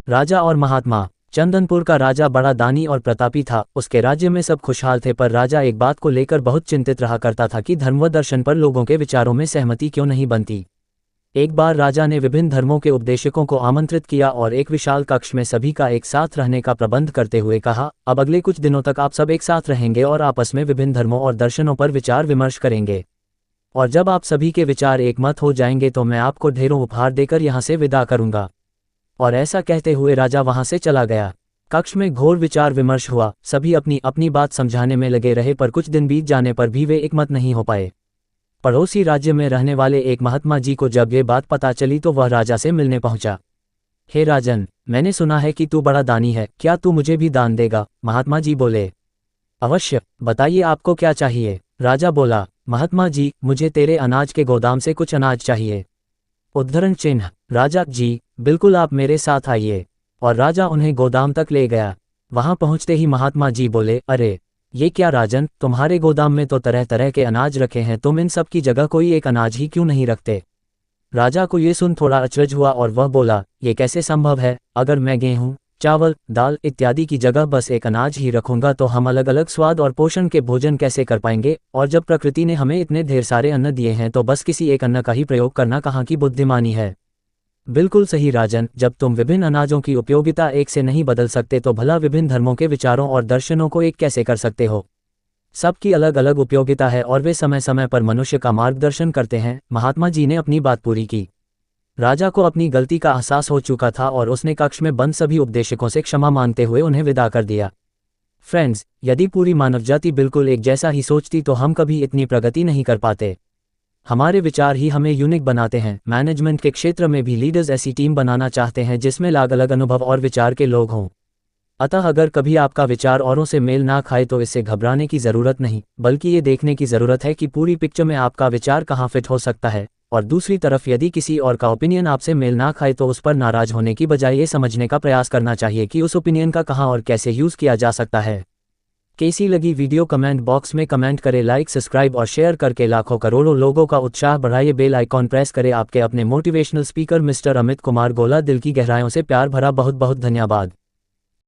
राजा और महात्मा। चंदनपुर का राजा बड़ा दानी और प्रतापी था। उसके राज्य में सब खुशहाल थे, पर राजा एक बात को लेकर बहुत चिंतित रहा करता था कि धर्म व दर्शन पर लोगों के विचारों में सहमति क्यों नहीं बनती। एक बार राजा ने विभिन्न धर्मों के उपदेशकों को आमंत्रित किया और एक विशाल कक्ष में सभी का एक साथ रहने का प्रबंध करते हुए कहा, अब अगले कुछ दिनों तक आप सब एक साथ रहेंगे और आपस में विभिन्न धर्मों और दर्शनों पर विचार विमर्श करेंगे। और जब आप सभी के विचार एकमत हो जाएंगे तो मैं आपको ढेरों उपहार देकर यहाँ से विदा करूंगा। और ऐसा कहते हुए राजा वहां से चला गया। कक्ष में घोर विचार विमर्श हुआ। सभी अपनी अपनी बात समझाने में लगे रहे, पर कुछ दिन बीत जाने पर भी वे एकमत नहीं हो पाए। पड़ोसी राज्य में रहने वाले एक महात्मा जी को जब ये बात पता चली तो वह राजा से मिलने पहुंचा। हे राजन, मैंने सुना है कि तू बड़ा दानी है, क्या तू मुझे भी दान देगा? महात्मा जी बोले, अवश्य, बताइए आपको क्या चाहिए? राजा बोला, महात्मा जी, मुझे तेरे अनाज के गोदाम से कुछ अनाज चाहिए। उद्धरण चिन्ह। राजा जी, बिल्कुल, आप मेरे साथ आइए। और राजा उन्हें गोदाम तक ले गया। वहां पहुंचते ही महात्मा जी बोले, अरे ये क्या राजन, तुम्हारे गोदाम में तो तरह तरह के अनाज रखे हैं, तुम इन सब की जगह कोई एक अनाज ही क्यों नहीं रखते? राजा को ये सुन थोड़ा अचरज हुआ और वह बोला, ये कैसे संभव है? अगर मैं गेहूं, चावल, दाल इत्यादि की जगह बस एक अनाज ही रखूंगा तो हम अलग अलग स्वाद और पोषण के भोजन कैसे कर पाएंगे? और जब प्रकृति ने हमें इतने ढेर सारे अन्न दिए हैं तो बस किसी एक अन्न का ही प्रयोग करना कहाँ की बुद्धिमानी है? बिल्कुल सही राजन, जब तुम विभिन्न अनाजों की उपयोगिता एक से नहीं बदल सकते तो भला विभिन्न धर्मों के विचारों और दर्शनों को एक कैसे कर सकते हो? सबकी अलग अलग उपयोगिता है और वे समय समय पर मनुष्य का मार्गदर्शन करते हैं। महात्मा जी ने अपनी बात पूरी की। राजा को अपनी गलती का एहसास हो चुका था और उसने कक्ष में बंद सभी उपदेशकों से क्षमा मांगते हुए उन्हें विदा कर दिया। फ्रेंड्स, यदि पूरी मानवजाति बिल्कुल एक जैसा ही सोचती तो हम कभी इतनी प्रगति नहीं कर पाते। हमारे विचार ही हमें यूनिक बनाते हैं। मैनेजमेंट के क्षेत्र में भी लीडर्स ऐसी टीम बनाना चाहते हैं जिसमें अलग अलग अनुभव और विचार के लोग हों। अतः अगर कभी आपका विचार औरों से मेल ना खाए तो इससे घबराने की ज़रूरत नहीं, बल्कि ये देखने की ज़रूरत है कि पूरी पिक्चर में आपका विचार कहाँ फिट हो सकता है। और दूसरी तरफ यदि किसी और का ओपिनियन आपसे मेल ना खाए तो उस पर नाराज होने की बजाय ये समझने का प्रयास करना चाहिए कि उस ओपिनियन का कहाँ और कैसे यूज़ किया जा सकता है। कैसी लगी वीडियो कमेंट बॉक्स में कमेंट करें। लाइक, सब्सक्राइब और शेयर करके लाखों करोड़ों लोगों का उत्साह बढ़ाइए। बेल आइकॉन प्रेस करें। आपके अपने motivational speaker mister Amit Kumar गोला। दिल की गहराइयों से प्यार भरा बहुत बहुत धन्यवाद।